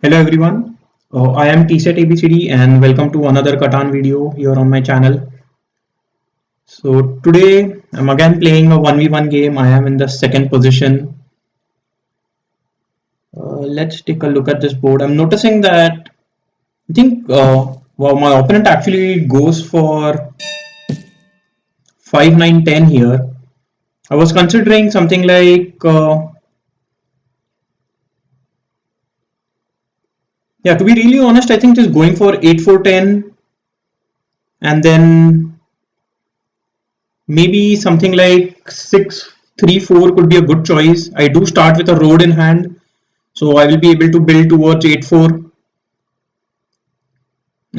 Hello everyone, I am TSET ABCD and welcome to another Catan video here on my channel. So today I'm again playing a 1v1 game. I am in the second position. Let's take a look at this board. I'm noticing that I think wow, my opponent actually goes for 5, 9, 10 here. I was considering something like yeah, to be really honest, I think just going for 8, 4, 10 and then maybe something like 6, 3, 4 could be a good choice. I do start with a road in hand, so I will be able to build towards 8, 4.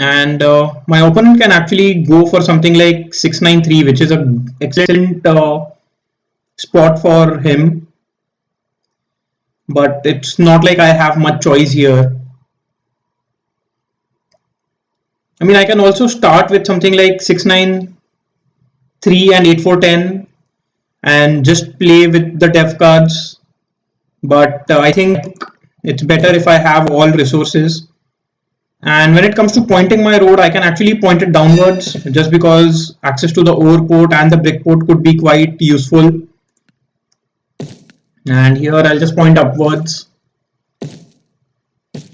And my opponent can actually go for something like 6, 9, 3, which is an excellent spot for him. But it's not like I have much choice here. I mean, I can also start with something like 6, 9, 3 and 8, 4, 10 and just play with the def cards. But I think it's better if I have all resources. And when it comes to pointing my road, I can actually point it downwards just because access to the ore port and the brick port could be quite useful. And here I'll just point upwards.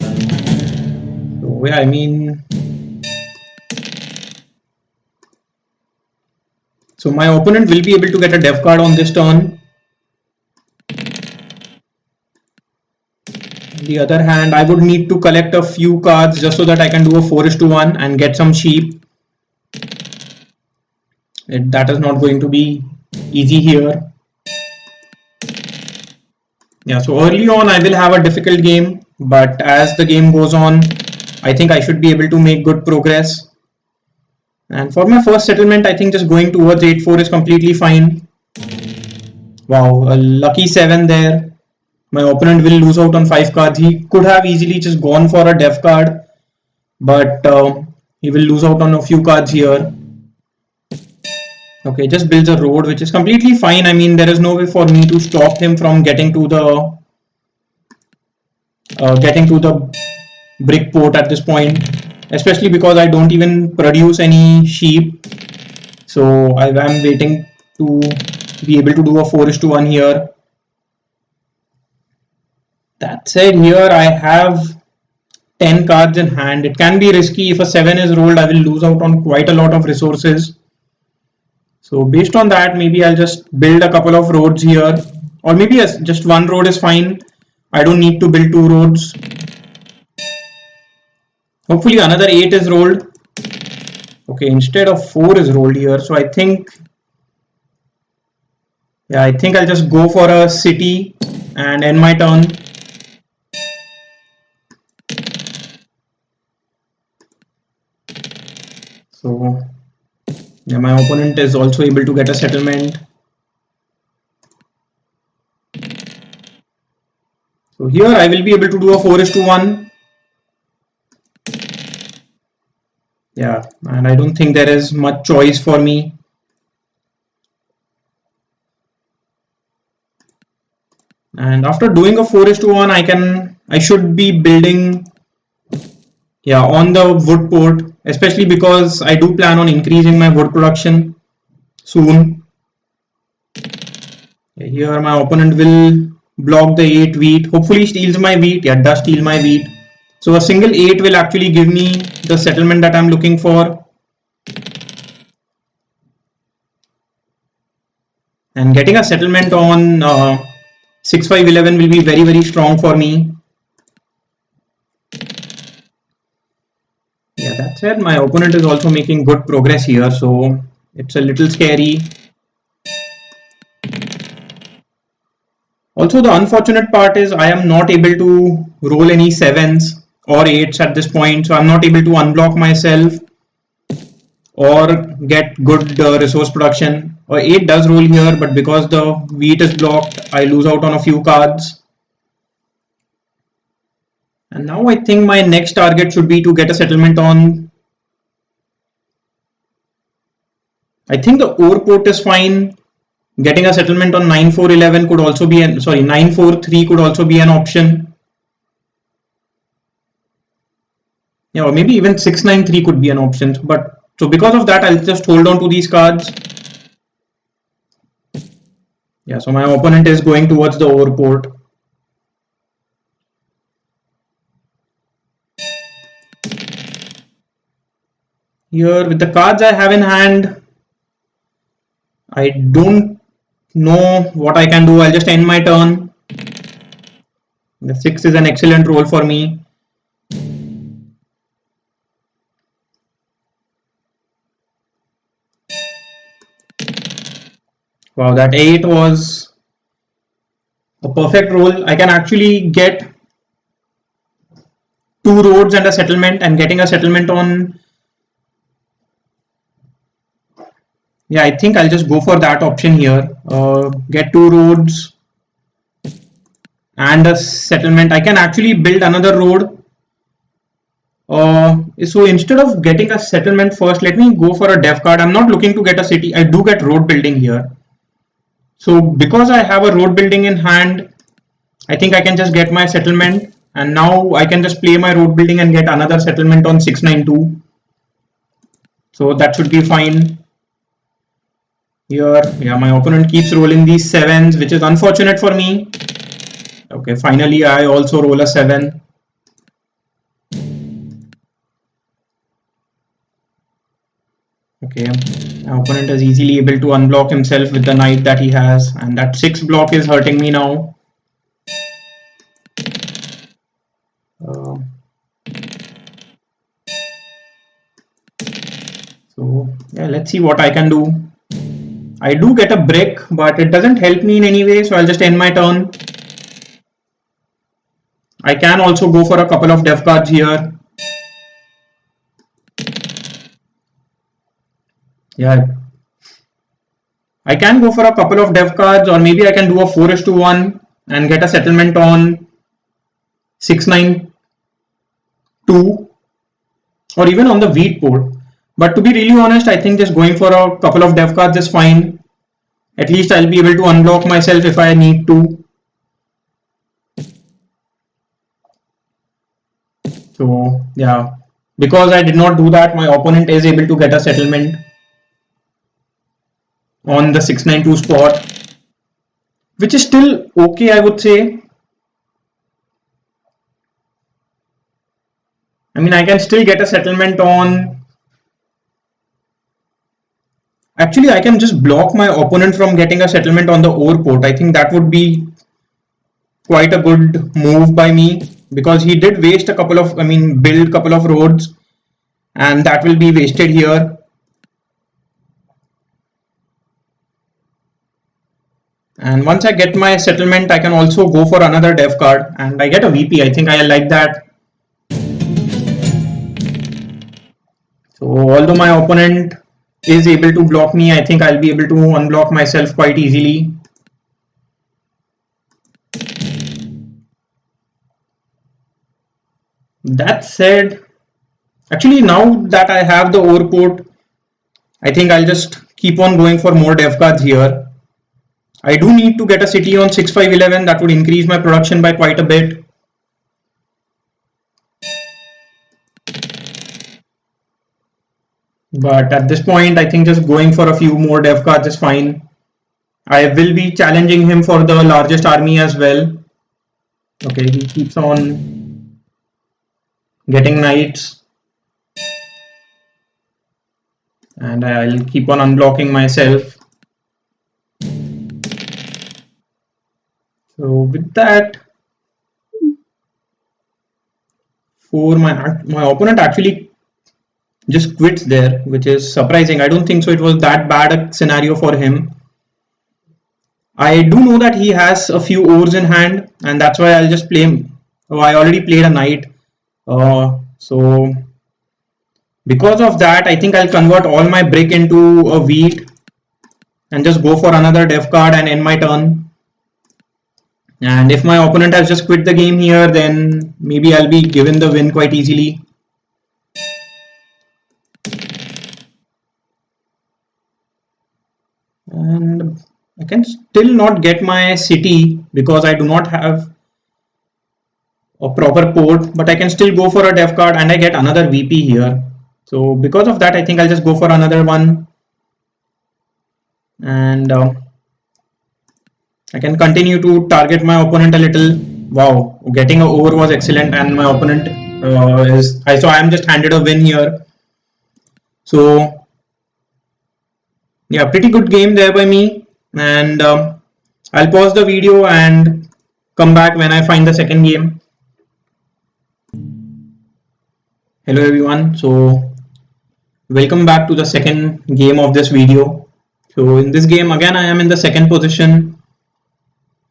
So yeah, I mean, so my opponent will be able to get a dev card on this turn. On the other hand, I would need to collect a few cards just so that I can do a 4:1 and get some sheep. That is not going to be easy here. Yeah, so early on I will have a difficult game, but as the game goes on, I think I should be able to make good progress. And for my first settlement, I think just going towards 8, 4 is completely fine. Wow, a lucky 7 there. My opponent will lose out on 5 cards. He could have easily just gone for a def card, but he will lose out on a few cards here. Okay, just builds a road, which is completely fine. I mean, there is no way for me to stop him from getting to the brick port at this point, especially because I don't even produce any sheep. So I am waiting to be able to do a 4:1 here. That said, here I have 10 cards in hand. It can be risky. If a 7 is rolled, I will lose out on quite a lot of resources. So based on that, maybe I'll just build a couple of roads here, or maybe just one road is fine. I don't need to build 2 roads. Hopefully another 8 is rolled. Okay, instead of 4 is rolled here. So I think I'll just go for a city and end my turn. So yeah, my opponent is also able to get a settlement. So here I will be able to do a 4:1. Yeah, and I don't think there is much choice for me. And after doing a 4:1, I should be building on the wood port, especially because I do plan on increasing my wood production soon. Here my opponent will block the 8 wheat, hopefully steals my wheat. Yeah, does steal my wheat. So a single 8 will actually give me the settlement that I'm looking for. And getting a settlement on 6, 5, 11 will be very, very strong for me. Yeah, that said, my opponent is also making good progress here, so it's a little scary. Also, the unfortunate part is I am not able to roll any 7s or 8s at this point, so I'm not able to unblock myself or get good resource production. Or 8 does roll here, but because the wheat is blocked, I lose out on a few cards. And now I think my next target should be to get a settlement on. I think the ore port is fine. Getting a settlement on 9, 4, 11 could also be 9, 4, 3 could also be an option. Yeah, or maybe even 693 could be an option. But so because of that, I'll just hold on to these cards. Yeah, so my opponent is going towards the overport. Here with the cards I have in hand, I don't know what I can do. I'll just end my turn. The 6 is an excellent roll for me. Wow, that 8 was a perfect roll. I can actually get 2 roads and a settlement, and getting a settlement on, yeah, I think I'll just go for that option here. Get 2 roads and a settlement. I can actually build another road. So instead of getting a settlement first, let me go for a dev card. I'm not looking to get a city. I do get road building here. So because I have a road building in hand, I think I can just get my settlement, and now I can just play my road building and get another settlement on 692. So that should be fine. Here, yeah, my opponent keeps rolling these 7s, which is unfortunate for me. Okay, finally I also roll a 7. Okay, my opponent is easily able to unblock himself with the knight that he has, and that 6 block is hurting me now. Uh, so yeah, let's see what I can do. I do get a brick, but it doesn't help me in any way, so I'll just end my turn. I can also go for a couple of dev cards here. Yeah, I can go for a couple of dev cards, or maybe I can do a 4:1 and get a settlement on 692, or even on the wheat port. But to be really honest, I think just going for a couple of dev cards is fine. At least I'll be able to unblock myself if I need to. So yeah, because I did not do that, my opponent is able to get a settlement on the 692 spot, which is still okay, I would say. I mean, I can still get a settlement on. Actually, I can just block my opponent from getting a settlement on the ore port. I think that would be quite a good move by me, because he did waste a couple of, build a couple of roads, and that will be wasted here. And once I get my settlement, I can also go for another dev card, and I get a VP. I think I like that. So although my opponent is able to block me, I think I'll be able to unblock myself quite easily. That said, actually now that I have the ore port, I think I'll just keep on going for more dev cards here. I do need to get a city on 6511. That would increase my production by quite a bit. But at this point, I think just going for a few more dev cards is fine. I will be challenging him for the largest army as well. Okay, he keeps on getting knights. And I'll keep on unblocking myself. So with that, for my opponent actually just quits there, which is surprising. I don't think so it was that bad a scenario for him. I do know that he has a few ores in hand, and that's why I'll just play him. Oh, I already played a knight. So because of that, I think I'll convert all my brick into a wheat and just go for another dev card and end my turn. And if my opponent has just quit the game here, then maybe I'll be given the win quite easily. And I can still not get my city because I do not have a proper port, but I can still go for a dev card and I get another VP here. So because of that, I think I'll just go for another one, and I can continue to target my opponent a little. Wow, getting a over was excellent, and my opponent so I am just handed a win here. So yeah, pretty good game there by me, and I'll pause the video and come back when I find the second game. Hello everyone, so welcome back to the second game of this video. So in this game again I am in the second position,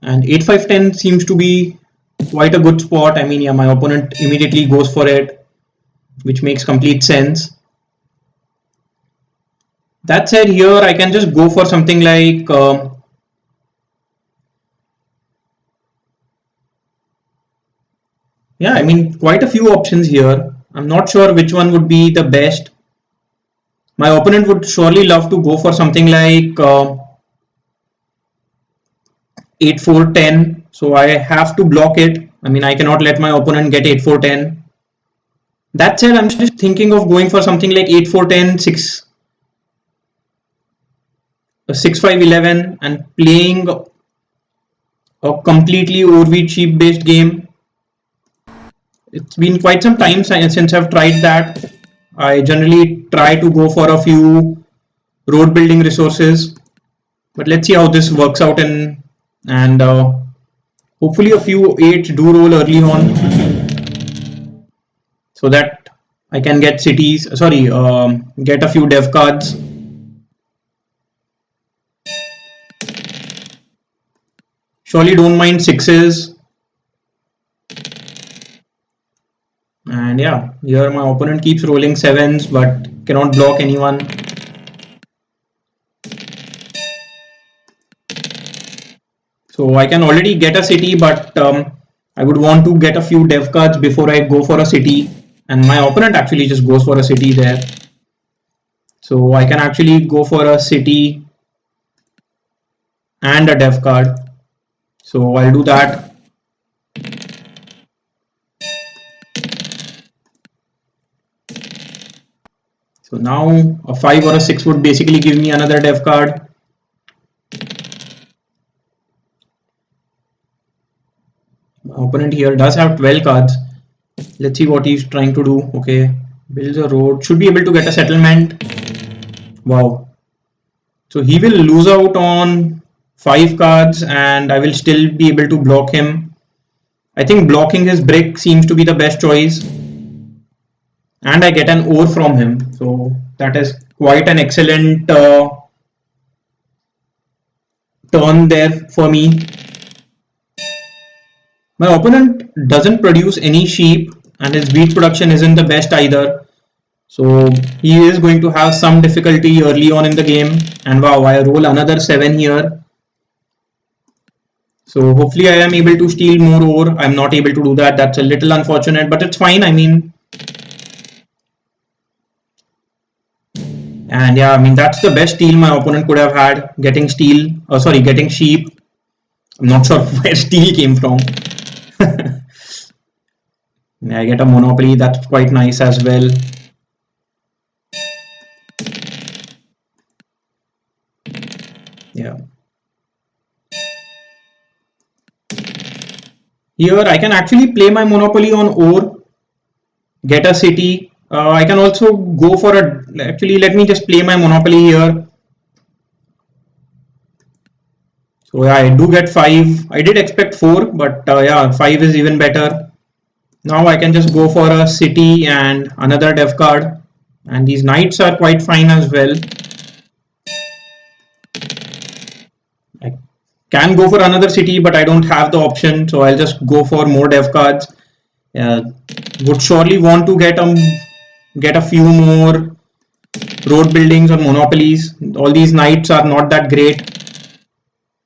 and 8-5-10 seems to be quite a good spot. I mean, yeah, my opponent immediately goes for it, which makes complete sense. That said, here I can just go for something like yeah, I mean, quite a few options here. I'm not sure which one would be the best. My opponent would surely love to go for something like 8-4-10, so I have to block it. I mean, I cannot let my opponent get 8-4-10. That said, I'm just thinking of going for something like 8-4-10, 6-5-11 and playing a completely OV cheap based game. It's been quite some time since I've tried that. I generally try to go for a few road building resources, but let's see how this works out and hopefully a few 8s do roll early on so that I can get cities, get a few dev cards. Surely don't mind 6s. And yeah, here my opponent keeps rolling 7s but cannot block anyone. So I can already get a city, but I would want to get a few dev cards before I go for a city. And my opponent actually just goes for a city there. So I can actually go for a city and a dev card. So I'll do that. So now a 5 or a 6 would basically give me another dev card. My opponent here does have 12 cards. Let's see what he's trying to do. Okay, builds a road, should be able to get a settlement. Wow. So he will lose out on 5 cards and I will still be able to block him. I think blocking his brick seems to be the best choice. And I get an ore from him. So that is quite an excellent turn there for me. My opponent doesn't produce any sheep and his wheat production isn't the best either. So he is going to have some difficulty early on in the game. And wow, I roll another 7 here. So hopefully I am able to steal more ore. I'm not able to do that. That's a little unfortunate, but it's fine. I mean, and yeah, I mean, that's the best steal my opponent could have had. Getting sheep. I'm not sure where steel came from. Yeah, I get a monopoly. That's quite nice as well. Yeah. Here I can actually play my monopoly on ore, get a city. I can also go for actually let me just play my monopoly here. So yeah, I do get 5. I did expect 4, but yeah, 5 is even better. Now I can just go for a city and another dev card, and these knights are quite fine as well. I can go for another city, but I don't have the option, so I'll just go for more dev cards. Would surely want to get a few more road buildings or monopolies. All these knights are not that great.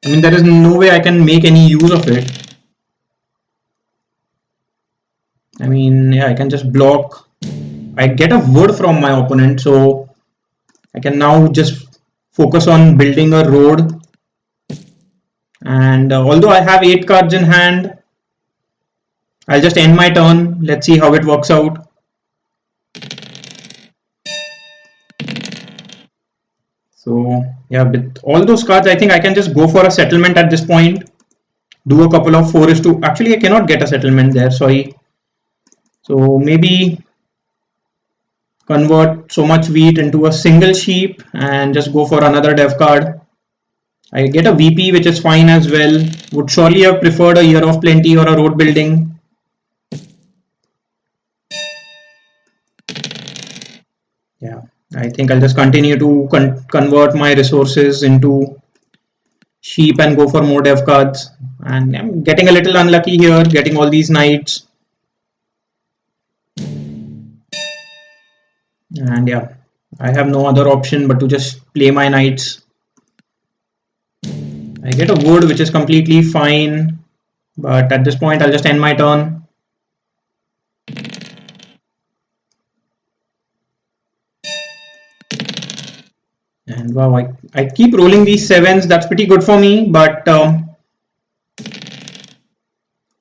I mean, there is no way I can make any use of it. I mean, yeah, I can just block. I get a wood from my opponent, so I can now just focus on building a road. And although I have 8 cards in hand, I'll just end my turn. Let's see how it works out. So yeah, with all those cards, I think I can just go for a settlement at this point. Do a couple of 4:2. Actually, I cannot get a settlement there. Sorry. So maybe convert so much wheat into a single sheep and just go for another dev card. I get a VP, which is fine as well. Would surely have preferred a year of plenty or a road building. Yeah, I think I'll just continue to convert my resources into sheep and go for more dev cards. And I'm getting a little unlucky here, getting all these knights. And yeah, I have no other option but to just play my knights. I get a wood, which is completely fine. But at this point, I'll just end my turn. And wow, I keep rolling these sevens. That's pretty good for me. But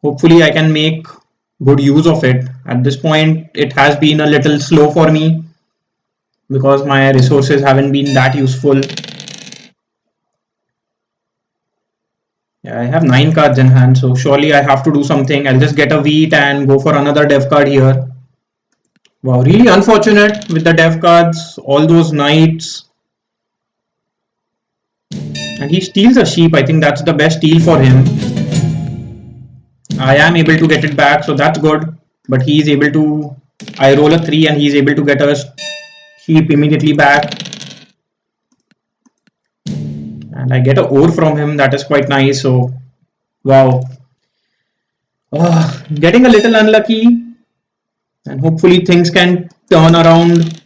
hopefully I can make good use of it. At this point, it has been a little slow for me because my resources haven't been that useful. Yeah, I have 9 cards in hand, so surely I have to do something. I'll just get a wheat and go for another dev card here. Wow, really unfortunate with the dev cards, all those knights. And he steals a sheep. I think that's the best steal for him. I am able to get it back, so that's good. But he is able to. I roll a 3 and he's able to get a sheep immediately back. And I get a ore from him. That is quite nice. So, wow. Getting a little unlucky. And hopefully things can turn around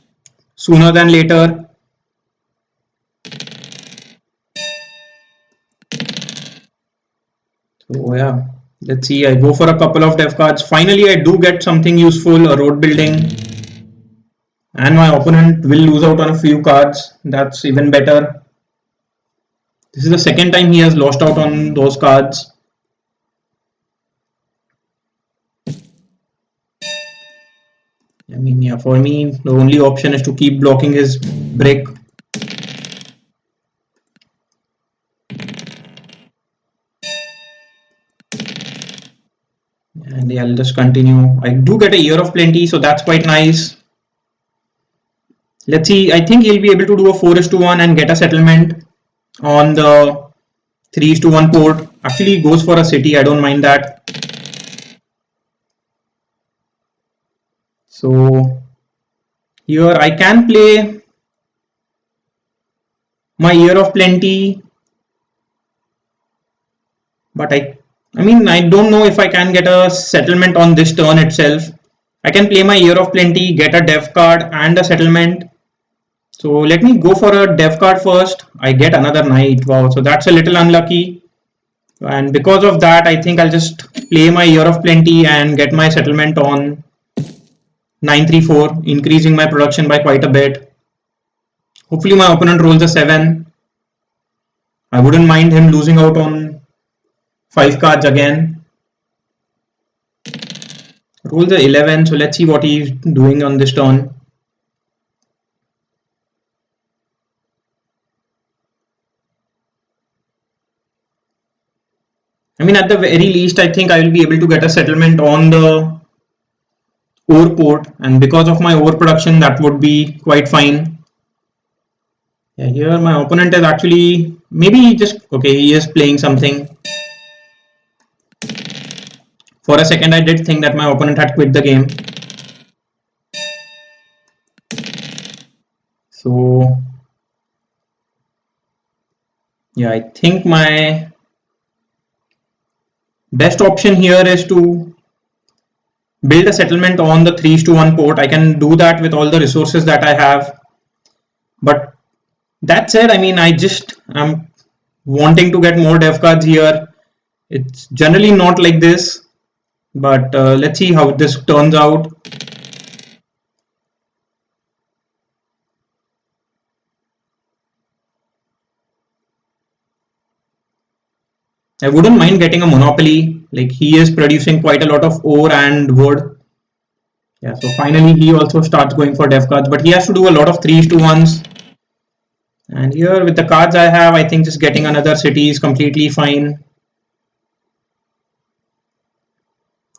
sooner than later. So, yeah. Let's see. I go for a couple of dev cards. Finally, I do get something useful, a road building. And my opponent will lose out on a few cards. That's even better. This is the second time he has lost out on those cards. I mean, yeah, for me, the only option is to keep blocking his brick. And yeah, I'll just continue. I do get a year of plenty, so that's quite nice. Let's see. I think he'll be able to do a 4:1 and get a settlement on the 3:1 port. Actually, he goes for a city. I don't mind that. So here I can play my year of plenty, but I mean, I don't know if I can get a settlement on this turn itself. I can play my year of plenty, get a dev card and a settlement. So let me go for a dev card first. I get another knight. Wow, so that's a little unlucky. And because of that, I think I'll just play my year of plenty and get my settlement on 934, increasing my production by quite a bit. Hopefully my opponent rolls a 7. I wouldn't mind him losing out on 5 cards again. Rolls a 11, so let's see what he's doing on this turn. I mean, at the very least, I think I will be able to get a settlement on the ore port, and because of my overproduction, that would be quite fine. Yeah, here my opponent is actually maybe he just okay. He is playing something. For a second, I did think that my opponent had quit the game. So yeah, I think my best option here is to build a settlement on the 3:1 port. I can do that with all the resources that I have. But that said, I mean, I'm wanting to get more dev cards here. It's generally not like this, but let's see how this turns out. I wouldn't mind getting a monopoly. Like, he is producing quite a lot of ore and wood. Yeah, so finally he also starts going for dev cards, but he has to do a lot of 3:1s. And here with the cards I have, I think just getting another city is completely fine.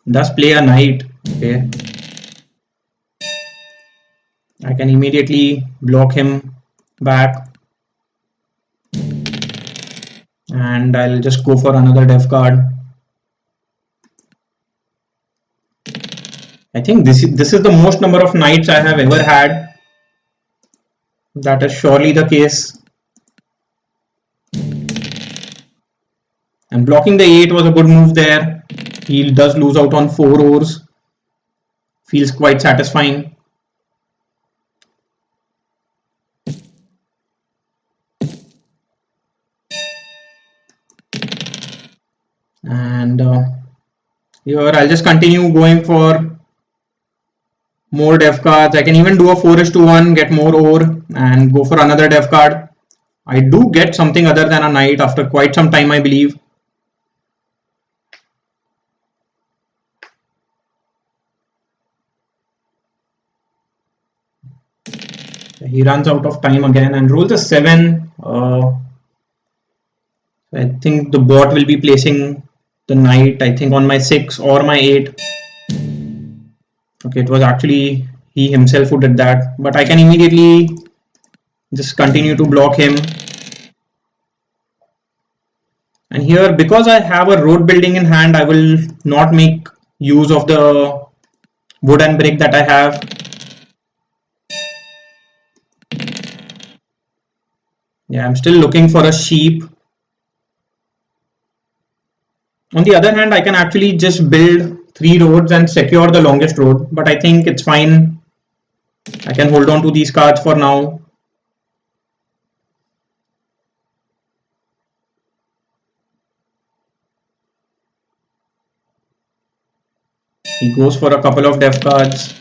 Does play a knight. Okay. I can immediately block him back. And I'll just go for another dev card. I think this is the most number of knights I have ever had. That is surely the case. And blocking the 8 was a good move there. He does lose out on 4 ores. Feels quite satisfying. And here I'll just continue going for more dev cards. I can even do a 4:1, get more ore and go for another dev card. I do get something other than a knight after quite some time, I believe. He runs out of time again and rolls a 7. I think the bot will be placing the knight, I think, on my 6 or my 8. Okay, it was actually he himself who did that, but I can immediately just continue to block him. And here, because I have a road building in hand, I will not make use of the wood and brick that I have. Yeah, I'm still looking for a sheep. On the other hand, I can actually just build 3 roads and secure the longest road, but I think it's fine. I can hold on to these cards for now. He goes for a couple of dev cards.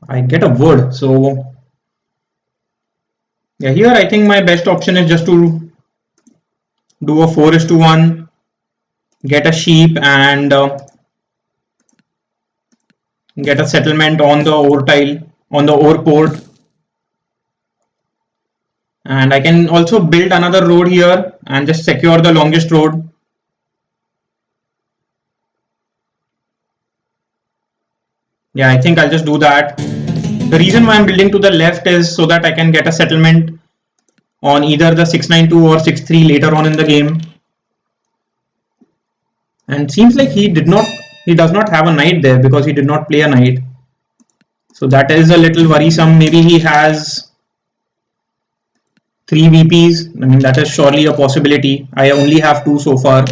I get a wood, so yeah, here I think my best option is just to do a 4:1, get a sheep and get a settlement on the ore tile, on the ore port. And I can also build another road here and just secure the longest road. Yeah, I think I'll just do that. The reason why I'm building to the left is so that I can get a settlement on either the 692 or 63 later on in the game. And seems like he does not have a knight there because he did not play a knight. So that is a little worrisome. Maybe he has 3 VPs. I mean, that is surely a possibility. I only have 2 so far.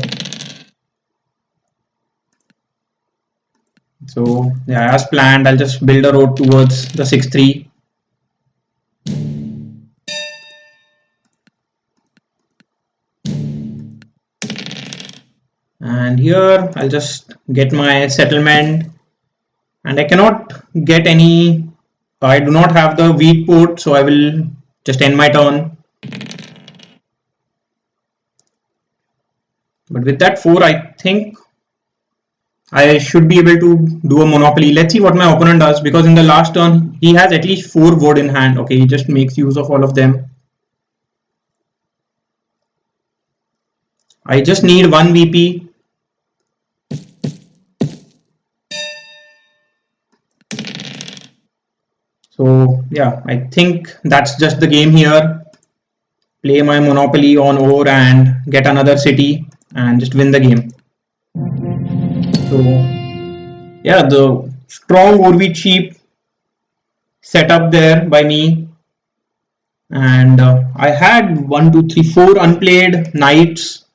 So yeah, as planned, I'll just build a road towards the 6-3. And here I'll just get my settlement, and I cannot get any. I do not have the weak port, so I will just end my turn. But with that 4, I think I should be able to do a monopoly. Let's see what my opponent does, because in the last turn he has at least 4 wood in hand. Okay, he just makes use of all of them. I just need 1 VP. So yeah, I think that's just the game here. Play my monopoly on ore and get another city and just win the game. So yeah, the strong would be cheap set up there by me, and I had 1, 2, 3, 4 unplayed knights,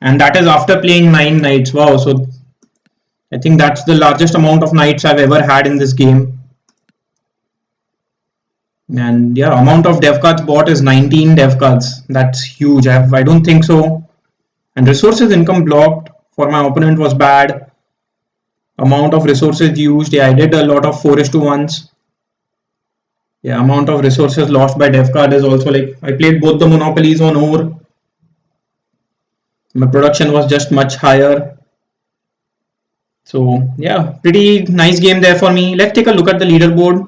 and that is after playing 9 knights. Wow, so I think that's the largest amount of knights I've ever had in this game. And yeah, amount of dev cards bought is 19 dev cards. That's huge. I don't think so. And resources income blocked for my opponent was bad. Amount of resources used, yeah, I did a lot of 4:1s. Yeah, amount of resources lost by dev card is also like, I played both the monopolies on ore. My production was just much higher. So yeah, pretty nice game there for me. Let's take a look at the leaderboard.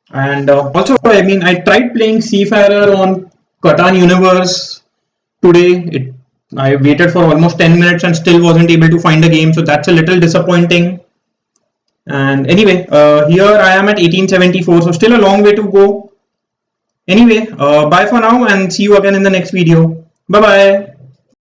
And also, I mean, I tried playing Seafarer on Catan Universe today. I waited for almost 10 minutes and still wasn't able to find a game, so that's a little disappointing. And anyway, here I am at 1874, so still a long way to go. Anyway, bye for now and see you again in the next video. Bye bye.